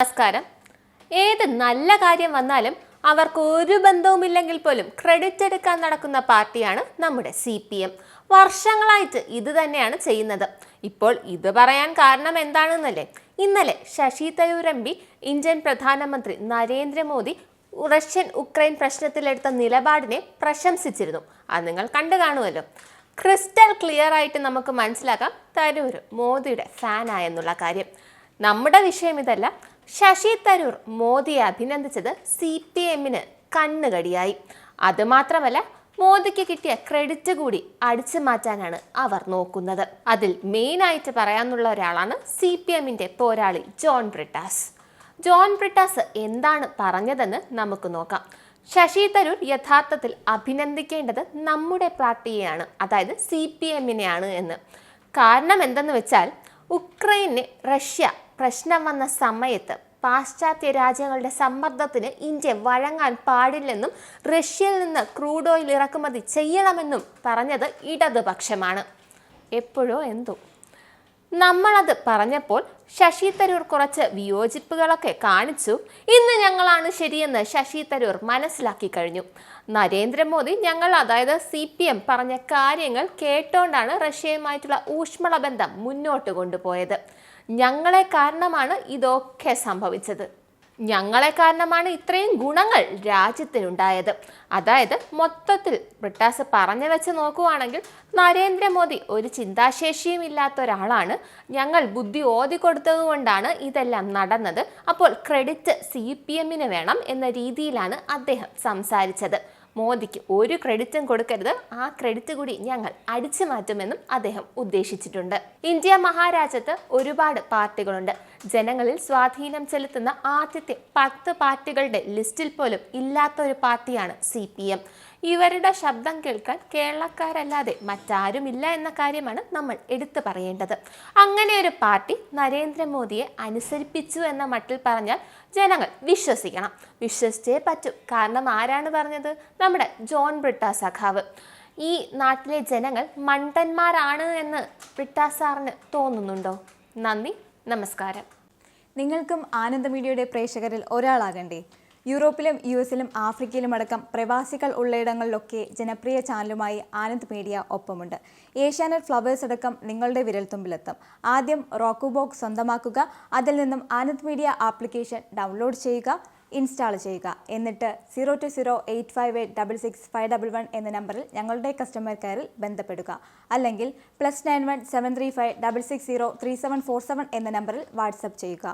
നമസ്കാരം. ഏത് നല്ല കാര്യം വന്നാലും അവർക്ക് ഒരു ബന്ധവുമില്ലെങ്കിൽ പോലും ക്രെഡിറ്റ് എടുക്കാൻ നടക്കുന്ന പാർട്ടിയാണ് നമ്മുടെ CPM. വർഷങ്ങളായിട്ട് ഇത് തന്നെയാണ് ചെയ്യുന്നത്. ഇപ്പോൾ ഇത് പറയാൻ കാരണം എന്താണെന്നല്ലേ? ഇന്നലെ ശശി തരൂർ MP ഇന്ത്യൻ പ്രധാനമന്ത്രി നരേന്ദ്രമോദി റഷ്യൻ ഉക്രൈൻ പ്രശ്നത്തിലെടുത്ത നിലപാടിനെ പ്രശംസിച്ചിരുന്നു. അത് നിങ്ങൾ കണ്ടു കാണുമല്ലോ. ക്രിസ്റ്റൽ ക്ലിയർ ആയിട്ട് നമുക്ക് മനസ്സിലാക്കാം തരൂർ മോദിയുടെ ഫാനായെന്നുള്ള കാര്യം. നമ്മുടെ വിഷയം ഇതല്ല. ശശി തരൂർ മോദിയെ അഭിനന്ദിച്ചത് CPMന് കണ്ണുകടിയായി. അതുമാത്രമല്ല, മോദിക്ക് കിട്ടിയ ക്രെഡിറ്റ് കൂടി അടിച്ചു മാറ്റാനാണ് അവർ നോക്കുന്നത്. അതിൽ മെയിനായിട്ട് പറയാനുള്ള ഒരാളാണ് CPMന്റെ പോരാളി ജോൺ ബ്രിട്ടാസ്. ജോൺ ബ്രിട്ടാസ് എന്താണ് പറഞ്ഞതെന്ന് നമുക്ക് നോക്കാം. ശശി തരൂർ യഥാർത്ഥത്തിൽ അഭിനന്ദിക്കേണ്ടത് നമ്മുടെ പാർട്ടിയെയാണ്, അതായത് CPMനെയാണ് എന്ന്. കാരണം എന്തെന്ന് വെച്ചാൽ, ഉക്രൈന് റഷ്യ പ്രശ്നം വന്ന സമയത്ത് പാശ്ചാത്യ രാജ്യങ്ങളുടെ സമ്മർദ്ദത്തിന് ഇന്ത്യ വഴങ്ങാൻ പാടില്ലെന്നും റഷ്യയിൽ നിന്ന് ക്രൂഡ് ഓയിൽ ഇറക്കുമതി ചെയ്യണമെന്നും പറഞ്ഞത് ഇടതുപക്ഷമാണ്. എപ്പോഴോ എന്തോ നമ്മളത് പറഞ്ഞപ്പോൾ ശശി തരൂർ കുറച്ച് വിയോജിപ്പുകളൊക്കെ കാണിച്ചു. ഇന്ന് ഞങ്ങളാണ് ശരിയെന്ന് ശശി തരൂർ മനസ്സിലാക്കി കഴിഞ്ഞു. നരേന്ദ്രമോദി ഞങ്ങൾ, അതായത് CPM പറഞ്ഞ കാര്യങ്ങൾ കേട്ടോണ്ടാണ് റഷ്യയുമായിട്ടുള്ള ഊഷ്മള ബന്ധം മുന്നോട്ട് കൊണ്ടുപോയത്. ഞങ്ങളെ കാരണമാണ് ഇതൊക്കെ സംഭവിച്ചത്. ഞങ്ങളെ കാരണമാണ് ഇത്രയും ഗുണങ്ങൾ രാജ്യത്തിനുണ്ടായത്. അതായത് മൊത്തത്തിൽ ബ്രിട്ടാസ് പറഞ്ഞു വെച്ച് നോക്കുവാണെങ്കിൽ നരേന്ദ്രമോദി ഒരു ചിന്താശേഷിയും ഇല്ലാത്ത ഒരാളാണ്. ഞങ്ങൾ ബുദ്ധി ഓതിക്കൊടുത്തത് കൊണ്ടാണ് ഇതെല്ലാം നടന്നത്. അപ്പോൾ ക്രെഡിറ്റ് CPMന് വേണം എന്ന രീതിയിലാണ് അദ്ദേഹം സംസാരിച്ചത്. മോദിക്ക് ഒരു ക്രെഡിറ്റും കൊടുക്കരുത്, ആ ക്രെഡിറ്റ് കൂടി ഞങ്ങൾ അടിച്ചു മാറ്റുമെന്നും അദ്ദേഹം ഉദ്ദേശിച്ചിട്ടുണ്ട്. ഇന്ത്യ മഹാരാജ്യത്ത് ഒരുപാട് പാർട്ടികളുണ്ട്. ജനങ്ങളിൽ സ്വാധീനം ചെലുത്തുന്ന ആദ്യത്തെ 10 പാർട്ടികളുടെ ലിസ്റ്റിൽ പോലും ഇല്ലാത്ത ഒരു പാർട്ടിയാണ് CPM. ഇവരുടെ ശബ്ദം കേൾക്കാൻ കേരളക്കാരല്ലാതെ മറ്റാരുമില്ല എന്ന കാര്യമാണ് നമ്മൾ എടുത്തു പറയേണ്ടത്. അങ്ങനെ ഒരു പാർട്ടി നരേന്ദ്രമോദിയെ അനുസരിപ്പിച്ചു എന്ന മട്ടിൽ പറഞ്ഞാൽ ജനങ്ങൾ വിശ്വസിക്കണം. വിശ്വസിച്ചേ പറ്റൂ. കാരണം ആരാണ് പറഞ്ഞത്? നമ്മുടെ ജോൺ ബ്രിട്ടാസ് സഖാവ്. ഈ നാട്ടിലെ ജനങ്ങൾ മണ്ടന്മാരാണ് എന്ന് ബ്രിട്ടാസ് സാറിന് തോന്നുന്നുണ്ടോ? നന്ദി, നമസ്കാരം. നിങ്ങൾക്കും ആനന്ദ മീഡിയയുടെ പ്രേക്ഷകരിൽ ഒരാളാകണ്ടേ? യൂറോപ്പിലും US ലും ആഫ്രിക്കയിലും അടക്കം പ്രവാസികൾ ഉള്ളയിടങ്ങളിലൊക്കെ ജനപ്രിയ ചാനലുമായി ആനന്ദ് മീഡിയ ഒപ്പമുണ്ട്. ഏഷ്യാനെറ്റ് ഫ്ലവേഴ്സ് അടക്കം നിങ്ങളുടെ വിരൽത്തുമ്പിലെത്തും. ആദ്യം റോക്കു ബോക്സ് സ്വന്തമാക്കുക. അതിൽ നിന്നും ആനന്ദ് മീഡിയ ആപ്ലിക്കേഷൻ ഡൗൺലോഡ് ചെയ്യുക, ഇൻസ്റ്റാൾ ചെയ്യുക. എന്നിട്ട് 02085866511 എന്ന നമ്പറിൽ ഞങ്ങളുടെ കസ്റ്റമർ കെയറിൽ ബന്ധപ്പെടുക. അല്ലെങ്കിൽ +91 735 660 3747 എന്ന നമ്പറിൽ വാട്സപ്പ് ചെയ്യുക.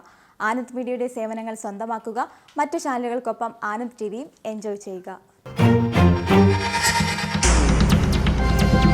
ആനന്ദ് മീഡിയയുടെ സേവനങ്ങൾ സ്വന്തമാക്കുക. മറ്റു ചാനലുകൾക്കൊപ്പം ആനന്ദ് TVയും എൻജോയ് ചെയ്യുക.